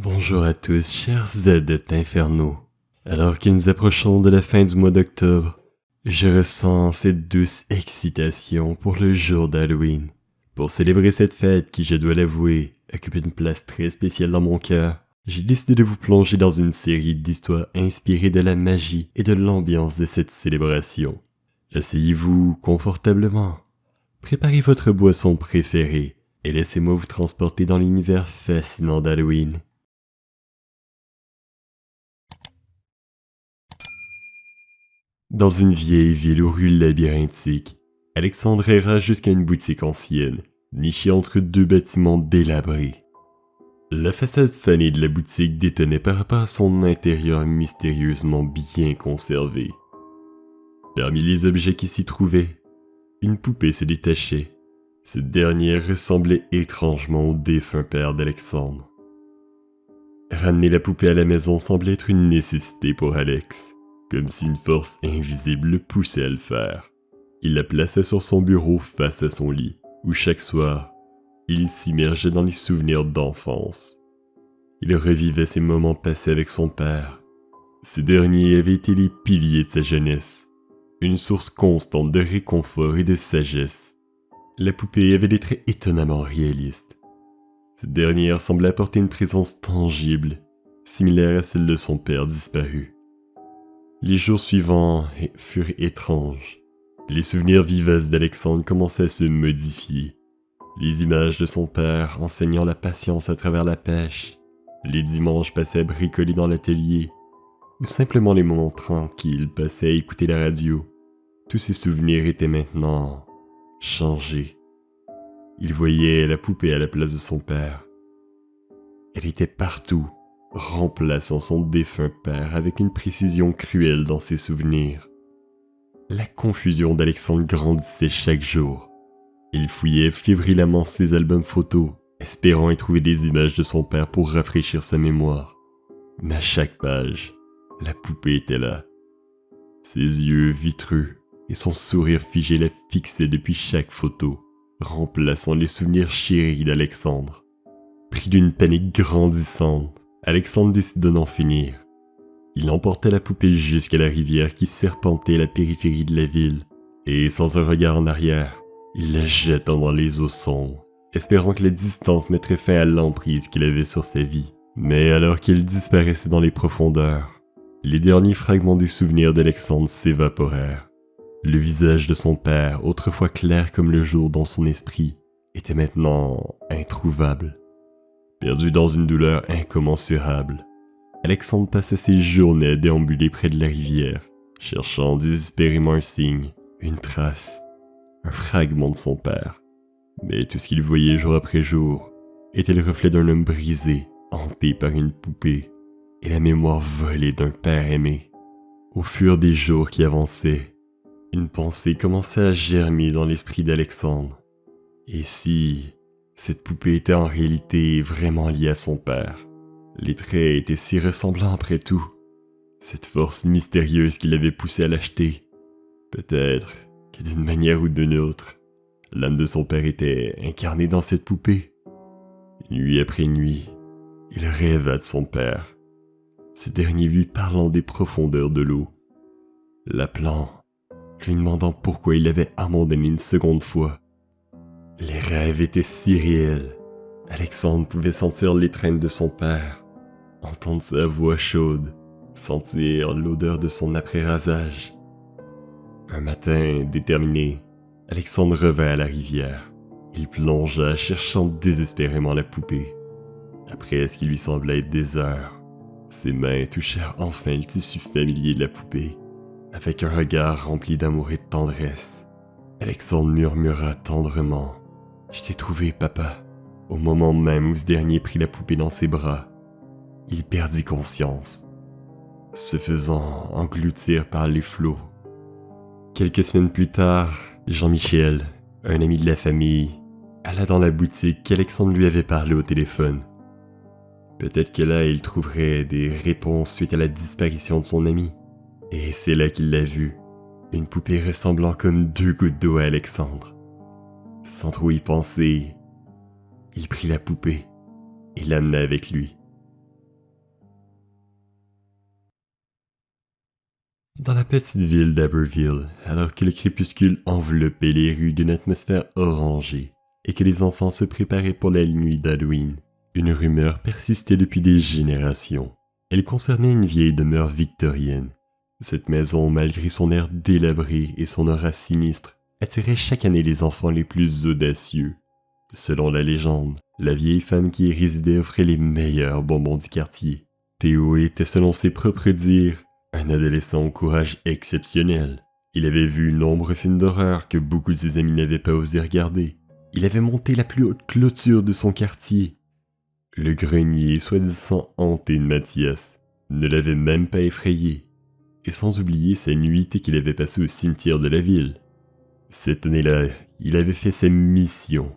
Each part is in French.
Bonjour à tous, chers adeptes infernaux. Alors que nous approchons de la fin du mois d'octobre, je ressens cette douce excitation pour le jour d'Halloween. Pour célébrer cette fête qui, je dois l'avouer, occupe une place très spéciale dans mon cœur, j'ai décidé de vous plonger dans une série d'histoires inspirées de la magie et de l'ambiance de cette célébration. Asseyez-vous confortablement, préparez votre boisson préférée et laissez-moi vous transporter dans l'univers fascinant d'Halloween. Dans une vieille ville aux rues labyrinthiques, Alexandre erra jusqu'à une boutique ancienne, nichée entre deux bâtiments délabrés. La façade fanée de la boutique détonnait par rapport à son intérieur mystérieusement bien conservé. Parmi les objets qui s'y trouvaient, une poupée se détachait. Cette dernière ressemblait étrangement au défunt père d'Alexandre. Ramener la poupée à la maison semblait être une nécessité pour Alex, comme si une force invisible le poussait à le faire. Il la plaça sur son bureau face à son lit, où chaque soir, il s'immergeait dans les souvenirs d'enfance. Il revivait ces moments passés avec son père. Ces derniers avaient été les piliers de sa jeunesse, une source constante de réconfort et de sagesse. La poupée avait des traits étonnamment réalistes. Cette dernière semblait apporter une présence tangible, similaire à celle de son père disparu. Les jours suivants furent étranges. Les souvenirs vivaces d'Alexandre commençaient à se modifier. Les images de son père enseignant la patience à travers la pêche, les dimanches passés à bricoler dans l'atelier, ou simplement les moments tranquilles passés à écouter la radio. Tous ces souvenirs étaient maintenant changés. Il voyait la poupée à la place de son père. Elle était partout, remplaçant son défunt père avec une précision cruelle dans ses souvenirs. La confusion d'Alexandre grandissait chaque jour. Il fouillait fébrilement ses albums photos, espérant y trouver des images de son père pour rafraîchir sa mémoire. Mais à chaque page, la poupée était là. Ses yeux vitreux et son sourire figé la fixaient depuis chaque photo, remplaçant les souvenirs chéris d'Alexandre. Pris d'une panique grandissante, Alexandre décida d'en finir. Il emporta la poupée jusqu'à la rivière qui serpentait la périphérie de la ville, et sans un regard en arrière, il la jeta dans les eaux sombres, espérant que la distance mettrait fin à l'emprise qu'il avait sur sa vie. Mais alors qu'il disparaissait dans les profondeurs, les derniers fragments des souvenirs d'Alexandre s'évaporèrent. Le visage de son père, autrefois clair comme le jour dans son esprit, était maintenant introuvable. Perdu dans une douleur incommensurable, Alexandre passait ses journées à déambuler près de la rivière, cherchant désespérément un signe, une trace, un fragment de son père. Mais tout ce qu'il voyait jour après jour était le reflet d'un homme brisé, hanté par une poupée, et la mémoire volée d'un père aimé. Au fur des jours qui avançaient, une pensée commençait à germer dans l'esprit d'Alexandre. Et si cette poupée était en réalité vraiment liée à son père? Les traits étaient si ressemblants après tout. Cette force mystérieuse qui l'avait poussé à l'acheter. Peut-être que d'une manière ou d'une autre, l'âme de son père était incarnée dans cette poupée. Nuit après nuit, il rêva de son père. Ce dernier lui parlant des profondeurs de l'eau, l'appelant, lui demandant pourquoi il avait abandonné une seconde fois. Les rêves étaient si réels. Alexandre pouvait sentir l'étreinte de son père, entendre sa voix chaude, sentir l'odeur de son après-rasage. Un matin déterminé, Alexandre revint à la rivière. Il plongea, cherchant désespérément la poupée. Après ce qui lui sembla être des heures, ses mains touchèrent enfin le tissu familier de la poupée. Avec un regard rempli d'amour et de tendresse, Alexandre murmura tendrement « Je t'ai trouvé, papa ». Au moment même où ce dernier prit la poupée dans ses bras, il perdit conscience, se faisant engloutir par les flots. Quelques semaines plus tard, Jean-Michel, un ami de la famille, alla dans la boutique qu'Alexandre lui avait parlé au téléphone. Peut-être que là, il trouverait des réponses suite à la disparition de son ami. Et c'est là qu'il l'a vue, une poupée ressemblant comme deux gouttes d'eau à Alexandre. Sans trop y penser, il prit la poupée et l'amena avec lui. Dans la petite ville d'Aberville, alors que le crépuscule enveloppait les rues d'une atmosphère orangée et que les enfants se préparaient pour la nuit d'Halloween, une rumeur persistait depuis des générations. Elle concernait une vieille demeure victorienne. Cette maison, malgré son air délabré et son aura sinistre, attirait chaque année les enfants les plus audacieux. Selon la légende, la vieille femme qui y résidait offrait les meilleurs bonbons du quartier. Théo était, selon ses propres dires, un adolescent au courage exceptionnel. Il avait vu nombreux films d'horreur que beaucoup de ses amis n'avaient pas osé regarder. Il avait monté la plus haute clôture de son quartier. Le grenier, soi-disant hanté de Mathias, ne l'avait même pas effrayé. Et sans oublier sa nuitée qu'il avait passée au cimetière de la ville. Cette année-là, il avait fait sa mission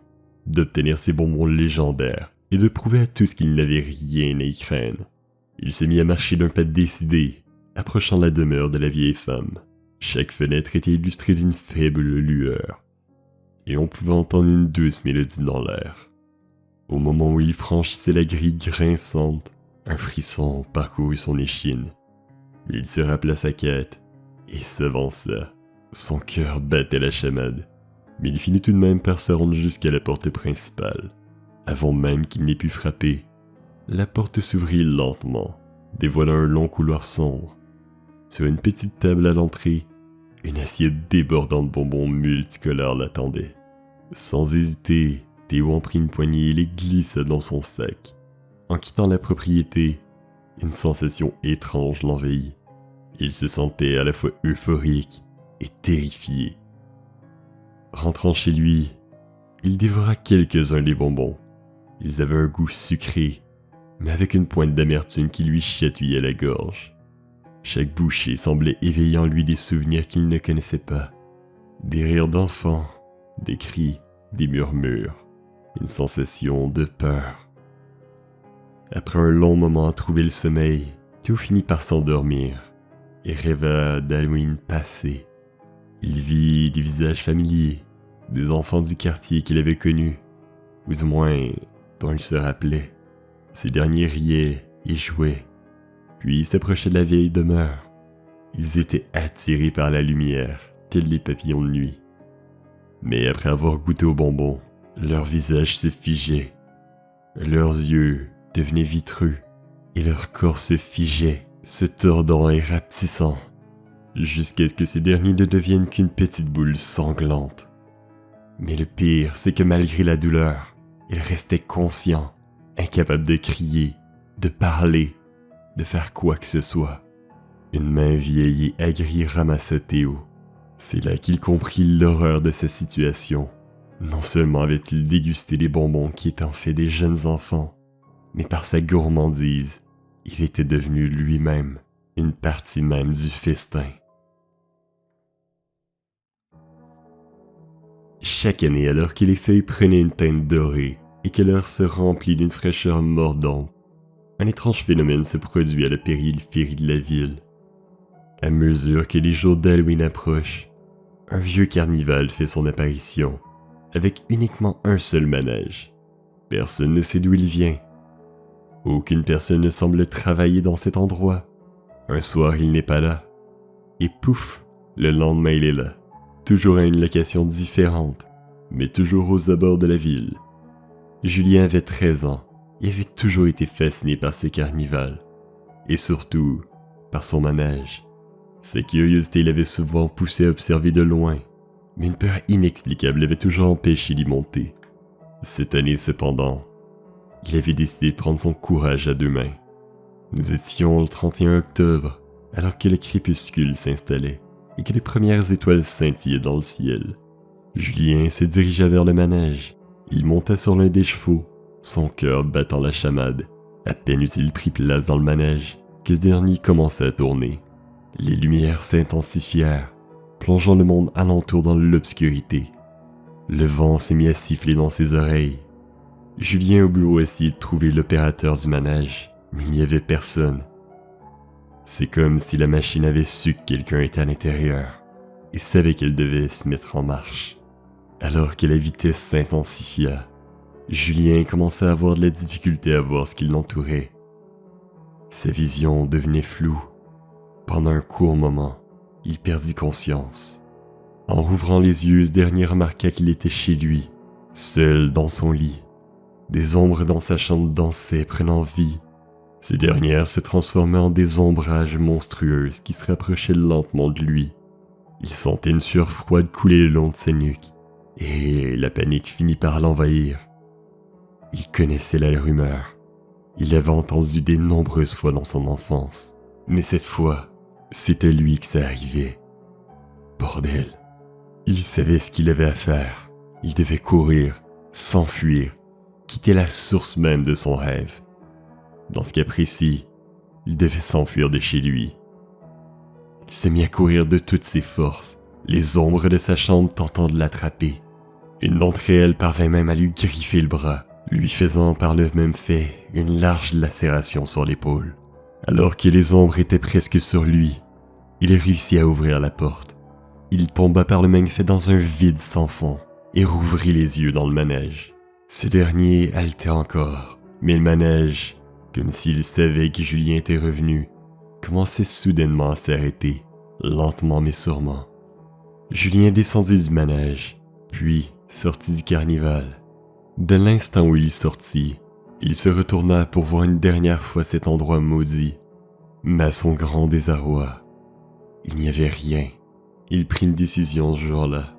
d'obtenir ses bonbons légendaires et de prouver à tous qu'il n'avait rien à y craindre. Il s'est mis à marcher d'un pas décidé, approchant la demeure de la vieille femme. Chaque fenêtre était illustrée d'une faible lueur, et on pouvait entendre une douce mélodie dans l'air. Au moment où il franchissait la grille grinçante, un frisson parcourut son échine. Il se rappela sa quête et s'avança. Son cœur battait la chamade, mais il finit tout de même par se rendre jusqu'à la porte principale. Avant même qu'il n'ait pu frapper, la porte s'ouvrit lentement, dévoilant un long couloir sombre. Sur une petite table à l'entrée, une assiette débordante de bonbons multicolores l'attendait. Sans hésiter, Théo en prit une poignée et les glissa dans son sac. En quittant la propriété, une sensation étrange l'envahit. Il se sentait à la fois euphorique et terrifié. Rentrant chez lui, il dévora quelques-uns des bonbons. Ils avaient un goût sucré, mais avec une pointe d'amertume qui lui chatouillait la gorge. Chaque bouchée semblait éveiller en lui des souvenirs qu'il ne connaissait pas. Des rires d'enfants, des cris, des murmures, une sensation de peur. Après un long moment à trouver le sommeil, Théo finit par s'endormir et rêva d'Halloween passé. Il vit des visages familiers, des enfants du quartier qu'il avait connus, ou du moins dont il se rappelait. Ces derniers riaient et jouaient, puis s'approchaient de la vieille demeure. Ils étaient attirés par la lumière, tels les papillons de nuit. Mais après avoir goûté aux bonbons, leurs visages se figeaient. Leurs yeux devenaient vitreux, et leur corps se figeait, se tordant et rapetissant, jusqu'à ce que ces derniers ne deviennent qu'une petite boule sanglante. Mais le pire, c'est que malgré la douleur, il restait conscient, incapable de crier, de parler, de faire quoi que ce soit. Une main vieille et aigrie ramassa Théo. C'est là qu'il comprit l'horreur de sa situation. Non seulement avait-il dégusté les bonbons qui étaient en fait des jeunes enfants, mais par sa gourmandise, il était devenu lui-même une partie même du festin. Chaque année, alors que les feuilles prenaient une teinte dorée et que l'air se remplit d'une fraîcheur mordante, un étrange phénomène se produit à la périphérie de la ville. À mesure que les jours d'Halloween approchent, un vieux carnival fait son apparition, avec uniquement un seul manège. Personne ne sait d'où il vient. Aucune personne ne semble travailler dans cet endroit. Un soir, il n'est pas là. Et pouf, le lendemain, il est là. Toujours à une location différente, mais toujours aux abords de la ville. Julien avait 13 ans et avait toujours été fasciné par ce carnival, et surtout par son manège. Sa curiosité l'avait souvent poussé à observer de loin, mais une peur inexplicable l'avait toujours empêché d'y monter. Cette année cependant, il avait décidé de prendre son courage à deux mains. Nous étions le 31 octobre, alors que le crépuscule s'installait et que les premières étoiles scintillaient dans le ciel. Julien se dirigea vers le manège. Il monta sur l'un des chevaux, son cœur battant la chamade. À peine eut-il pris place dans le manège que ce dernier commença à tourner. Les lumières s'intensifièrent, plongeant le monde alentour dans l'obscurité. Le vent se mit à siffler dans ses oreilles. Julien au bureau essayait de trouver l'opérateur du manège, mais il n'y avait personne. C'est comme si la machine avait su que quelqu'un était à l'intérieur et savait qu'elle devait se mettre en marche. Alors que la vitesse s'intensifia, Julien commença à avoir de la difficulté à voir ce qui l'entourait. Sa vision devenait floue. Pendant un court moment, il perdit conscience. En rouvrant les yeux, ce dernier remarqua qu'il était chez lui, seul dans son lit. Des ombres dans sa chambre dansaient, prenant vie. Ces dernières se transformaient en des ombrages monstrueuses qui se rapprochaient lentement de lui. Il sentait une sueur froide couler le long de sa nuque, et la panique finit par l'envahir. Il connaissait la rumeur. Il l'avait entendue de nombreuses fois dans son enfance. Mais cette fois, c'était lui que ça arrivait. Bordel. Il savait ce qu'il avait à faire. Il devait courir, s'enfuir, quitter la source même de son rêve. Dans ce cas précis, il devait s'enfuir de chez lui. Il se mit à courir de toutes ses forces, les ombres de sa chambre tentant de l'attraper. Une d'entre elles parvint même à lui griffer le bras, lui faisant par le même fait une large lacération sur l'épaule. Alors que les ombres étaient presque sur lui, il réussit à ouvrir la porte. Il tomba par le même fait dans un vide sans fond et rouvrit les yeux dans le manège. Ce dernier haletait encore, mais le manège, comme s'il savait que Julien était revenu, commençait soudainement à s'arrêter, lentement mais sûrement. Julien descendit du manège, puis sortit du carnival. Dès l'instant où il sortit, il se retourna pour voir une dernière fois cet endroit maudit. Mais à son grand désarroi, il n'y avait rien. Il prit une décision ce jour-là.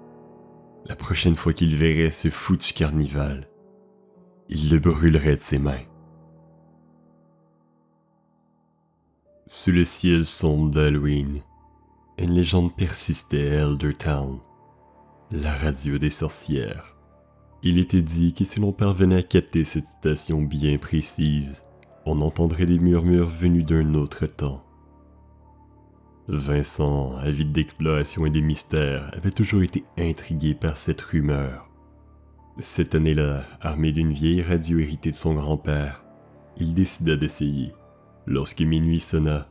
La prochaine fois qu'il verrait ce foutu carnival, il le brûlerait de ses mains. Sous le ciel sombre d'Halloween, une légende persistait à Eldertown, la radio des sorcières. Il était dit que si l'on parvenait à capter cette station bien précise, on entendrait des murmures venus d'un autre temps. Vincent, avide d'exploration et de mystères, avait toujours été intrigué par cette rumeur. Cette année-là, armé d'une vieille radio héritée de son grand-père, il décida d'essayer. Lorsque minuit sonna,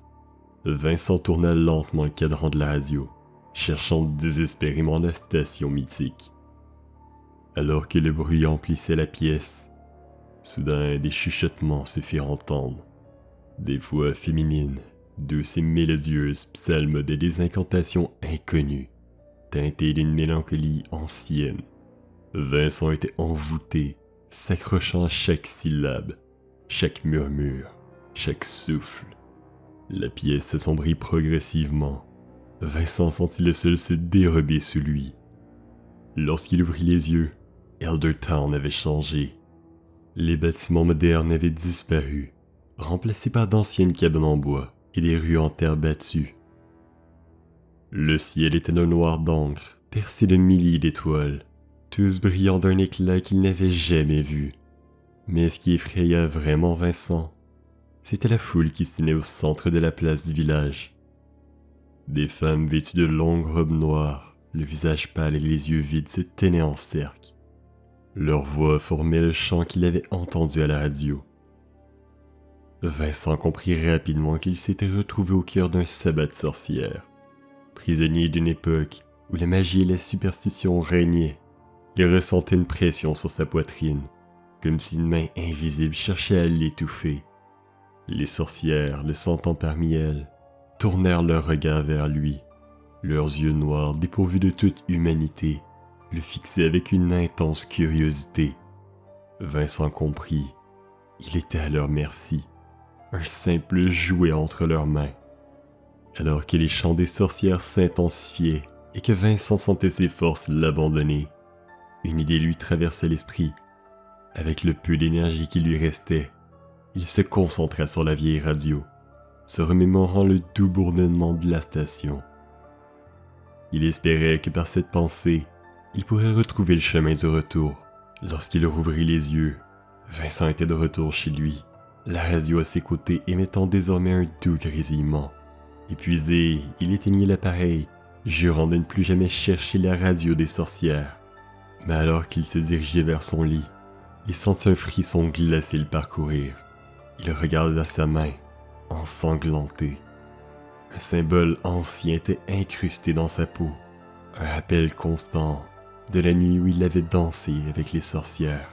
Vincent tourna lentement le cadran de la radio, cherchant désespérément la station mythique. Alors que le bruit emplissait la pièce, soudain des chuchotements se firent entendre. Des voix féminines, douces et mélodieuses, psalmodaient des incantations inconnues, teintées d'une mélancolie ancienne. Vincent était envoûté, s'accrochant à chaque syllabe, chaque murmure, chaque souffle. La pièce s'assombrit progressivement. Vincent sentit le sol se dérober sous lui. Lorsqu'il ouvrit les yeux, Eldertown avait changé. Les bâtiments modernes avaient disparu, remplacés par d'anciennes cabines en bois et des rues en terre battue. Le ciel était d'un noir d'encre, percé de milliers d'étoiles, tous brillant d'un éclat qu'il n'avait jamais vu. Mais ce qui effraya vraiment Vincent, c'était la foule qui se tenait au centre de la place du village. Des femmes vêtues de longues robes noires, le visage pâle et les yeux vides se tenaient en cercle. Leur voix formait le chant qu'il avait entendu à la radio. Vincent comprit rapidement qu'il s'était retrouvé au cœur d'un sabbat de sorcières. Prisonnier d'une époque où la magie et la superstition régnaient, il ressentait une pression sur sa poitrine, comme si une main invisible cherchait à l'étouffer. Les sorcières, le sentant parmi elles, tournèrent leur regard vers lui. Leurs yeux noirs, dépourvus de toute humanité, le fixaient avec une intense curiosité. Vincent comprit. Il était à leur merci, un simple jouet entre leurs mains. Alors que les chants des sorcières s'intensifiaient et que Vincent sentait ses forces l'abandonner, une idée lui traversa l'esprit. Avec le peu d'énergie qui lui restait, il se concentra sur la vieille radio, se remémorant le doux bourdonnement de la station. Il espérait que par cette pensée, il pourrait retrouver le chemin du retour. Lorsqu'il rouvrit les yeux, Vincent était de retour chez lui, la radio à ses côtés émettant désormais un doux grésillement. Épuisé, il éteignit l'appareil, jurant de ne plus jamais chercher la radio des sorcières. Mais alors qu'il se dirigeait vers son lit, il sentit un frisson glacé le parcourir. Il regarda sa main, ensanglantée. Un symbole ancien était incrusté dans sa peau, un rappel constant de la nuit où il avait dansé avec les sorcières.